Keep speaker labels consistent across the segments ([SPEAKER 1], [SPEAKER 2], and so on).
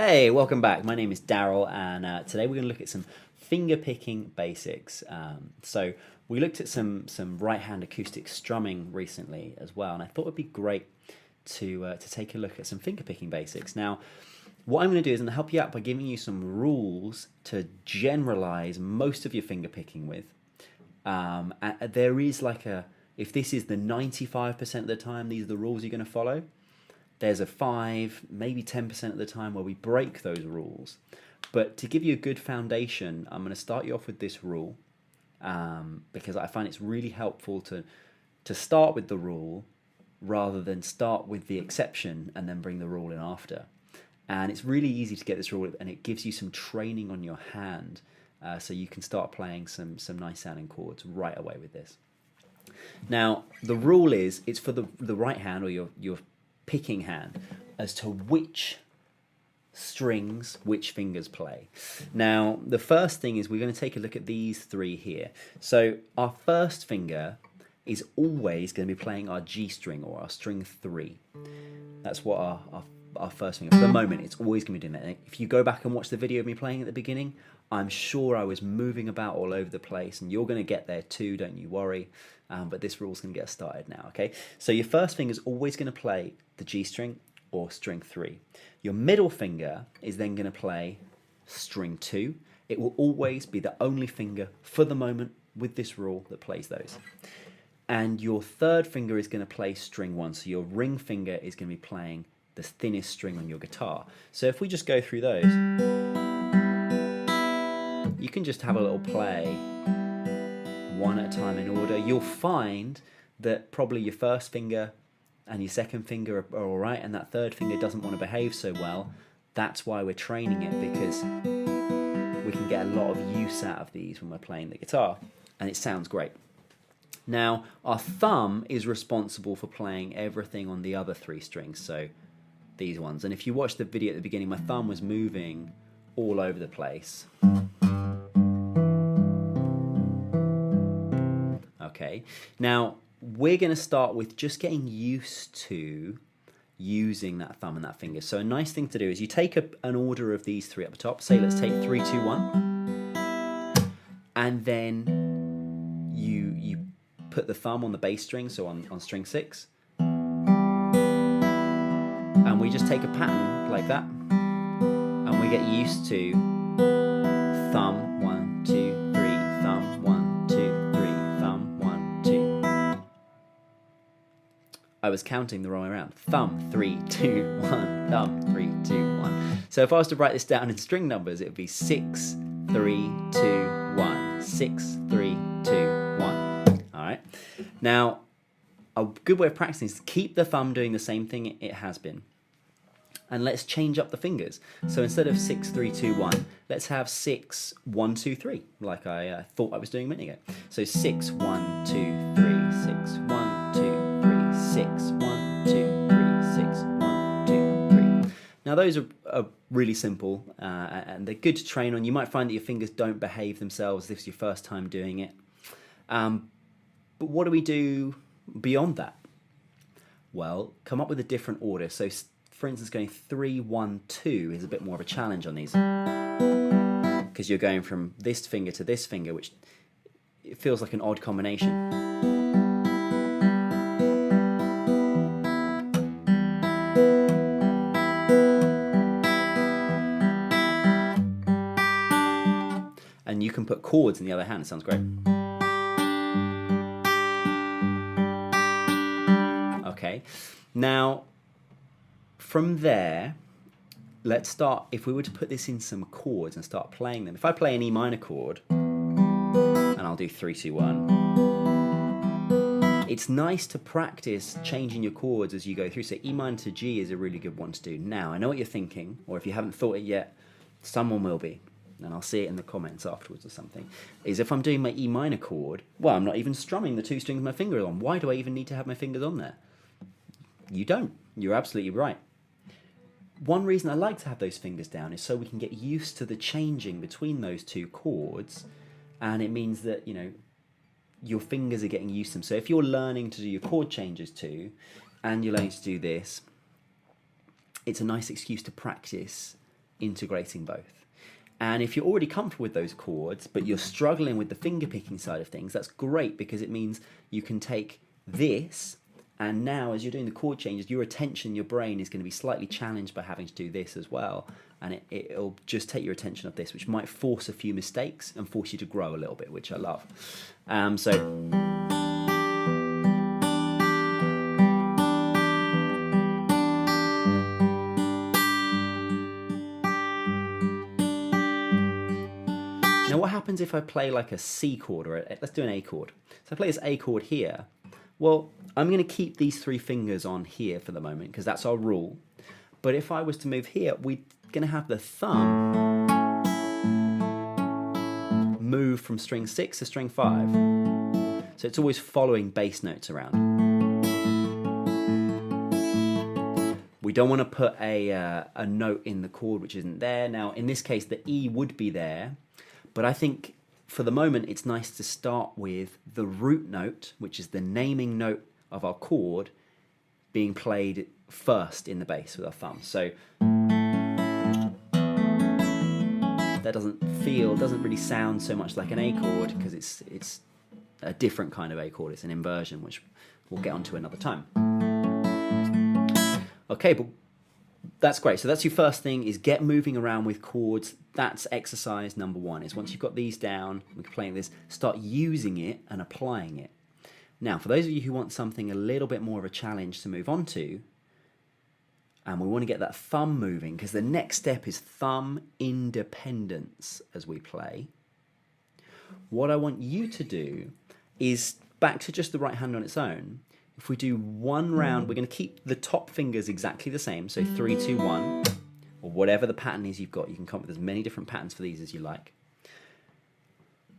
[SPEAKER 1] Hey, welcome back. My name is Darryl, and today we're going to look at some finger picking basics. So we looked at some right-hand acoustic strumming recently as well, and I thought it'd be great to take a look at some finger picking basics. Now, what I'm going to do is I'm going to help you out by giving you some rules to generalize most of your finger picking with. And there is if this is the 95% of the time, these are the rules you're going to follow. There's a 5, maybe 10% of the time where we break those rules. But to give you a good foundation, I'm going to start you off with this rule because I find it's really helpful to start with the rule rather than start with the exception and then bring the rule in after. And it's really easy to get this rule, and it gives you some training on your hand so you can start playing some nice sounding chords right away with this. Now, the rule is it's for the right hand, or your picking hand, as to which strings which fingers play. Now, the first thing is we're going to take a look at these three here. So our first finger is always going to be playing our G string, or our string 3. That's what our first finger, for the moment, it's always going to be doing that. If you go back and watch the video of me playing at the beginning, I'm sure I was moving about all over the place, and you're going to get there too, don't you worry. But this rule's going to get us started now, okay? So your first finger is always going to play the G string or string 3. Your middle finger is then going to play string 2. It will always be the only finger for the moment with this rule that plays those. And your third finger is going to play string 1. So your ring finger is going to be playing the thinnest string on your guitar. So if we just go through those, you can just have a little play one at a time in order. You'll find that probably your first finger and your second finger are all right, and that third finger doesn't want to behave so well. That's why we're training it, because we can get a lot of use out of these when we're playing the guitar, and it sounds great. Now, our thumb is responsible for playing everything on the other 3 strings, so these ones. And if you watch the video at the beginning, my thumb was moving all over the place. Okay, now we're going to start with just getting used to using that thumb and that finger. So a nice thing to do is you take an order of these 3 up the top. Say let's take 3, 2, 1, and then you put the thumb on the bass string, so on string 6, and we just take a pattern like that, and we get used to thumb 1, 2, 3, thumb 1, 2, 3, thumb 1, 2. I was counting the wrong way around. Thumb 3, 2, 1, thumb 3, 2, 1. So if I was to write this down in string numbers, it would be 6, 3, 2, 1, 6, 3, 2, 1. All right. Now, a good way of practicing is to keep the thumb doing the same thing it has been. And let's change up the fingers. So instead of 6, 3, 2, 1, let's have 6, 1, 2, 3, like I thought I was doing a minute ago. So 6, 1, 2, 3, 6, 1, 2, 3, 6, 1, 2, 3, 6, 1, 2, 3. Now those are really simple and they're good to train on. You might find that your fingers don't behave themselves if it's your first time doing it. But what do we do beyond that? Well, come up with a different order. So for instance, going 3, 1, 2 is a bit more of a challenge on these, because you're going from this finger to this finger, which it feels like an odd combination. And you can put chords in the other hand, it sounds great. Okay, now from there, let's start. If we were to put this in some chords and start playing them, if I play an E minor chord, and I'll do 3, 2, 1, it's nice to practice changing your chords as you go through. So E minor to G is a really good one to do. Now, I know what you're thinking, or if you haven't thought it yet, someone will be, and I'll see it in the comments afterwards or something, is if I'm doing my E minor chord, well, I'm not even strumming the 2 strings my finger is on. Why do I even need to have my fingers on there? You don't. You're absolutely right. One reason I like to have those fingers down is so we can get used to the changing between those 2 chords, and it means that, you know, your fingers are getting used to them. So if you're learning to do your chord changes too, and you're learning to do this, it's a nice excuse to practice integrating both. And if you're already comfortable with those chords, but you're struggling with the finger picking side of things, that's great, because it means you can take this, and now as you're doing the chord changes, your attention, your brain is going to be slightly challenged by having to do this as well. And it'll just take your attention off this, which might force a few mistakes and force you to grow a little bit, which I love. Now what happens if I play like a C chord, or let's do an A chord. So I play this A chord here. Well, I'm going to keep these 3 fingers on here for the moment, because that's our rule. But if I was to move here, we're going to have the thumb move from string 6 to string 5. So it's always following bass notes around. We don't want to put a note in the chord which isn't there. Now, in this case, the E would be there, but I think for the moment it's nice to start with the root note, which is the naming note of our chord, being played first in the bass with our thumb. So that doesn't really sound so much like an A chord, because it's a different kind of A chord. It's an inversion, which we'll get onto another time. Okay, but that's great. So that's your first thing, is get moving around with chords. That's exercise number 1, is once you've got these down, we're playing this, start using it and applying it. Now, for those of you who want something a little bit more of a challenge to move on to, and we want to get that thumb moving, because the next step is thumb independence as we play. What I want you to do is, back to just the right hand on its own, if we do 1 round, we're going to keep the top fingers exactly the same, so 3, 2, 1, or whatever the pattern is you've got. You can come up with as many different patterns for these as you like.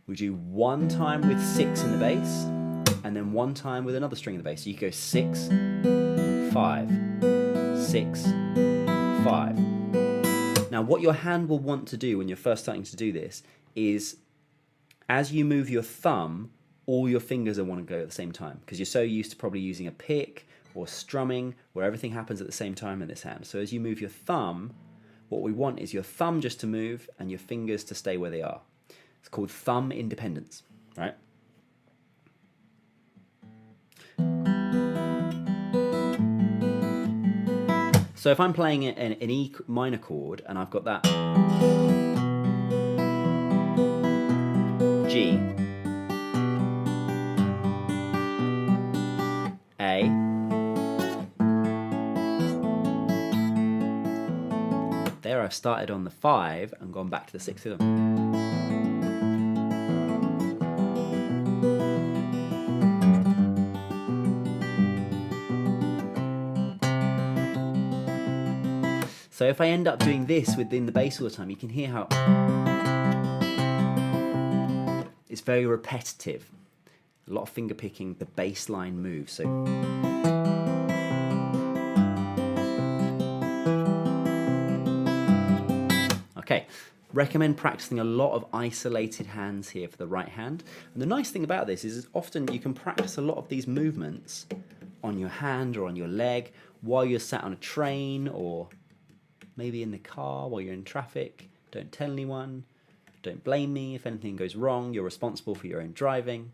[SPEAKER 1] We do 1 time with 6 in the bass, and then 1 time with another string in the bass. So you go 6, 5, 6, 5. Now what your hand will want to do when you're first starting to do this is, as you move your thumb, all your fingers will want to go at the same time, because you're so used to probably using a pick or strumming where everything happens at the same time in this hand. So as you move your thumb, what we want is your thumb just to move and your fingers to stay where they are. It's called thumb independence, right? So if I'm playing an E minor chord and I've got that G, A, there I've started on the 5 and gone back to the 6th rhythm. So if I end up doing this within the bass all the time, you can hear how it's very repetitive. A lot of finger picking, the bass line moves. So okay, recommend practicing a lot of isolated hands here for the right hand. And the nice thing about this is often you can practice a lot of these movements on your hand or on your leg while you're sat on a train, or maybe in the car while you're in traffic. Don't tell anyone. Don't blame me if anything goes wrong. You're responsible for your own driving.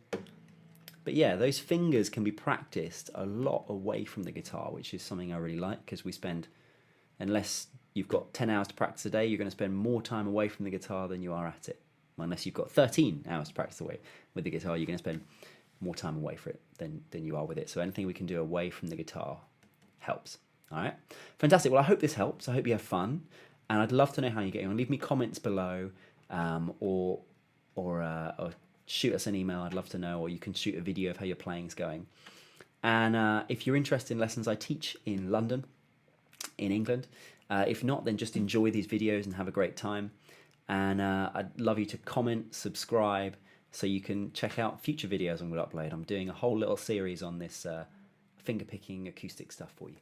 [SPEAKER 1] But yeah, those fingers can be practiced a lot away from the guitar, which is something I really like, because we spend, unless you've got 10 hours to practice a day, you're going to spend more time away from the guitar than you are at it. Unless you've got 13 hours to practice away with the guitar, you're going to spend more time away for it than you are with it. So anything we can do away from the guitar helps. All right, fantastic. Well, I hope this helps. I hope you have fun, and I'd love to know how you're getting on. Leave me comments below, or shoot us an email. I'd love to know, or you can shoot a video of how your playing is going. And if you're interested in lessons, I teach in London, in England. If not, then just enjoy these videos and have a great time. And I'd love you to comment, subscribe, so you can check out future videos I'm going to upload. I'm doing a whole little series on this fingerpicking acoustic stuff for you.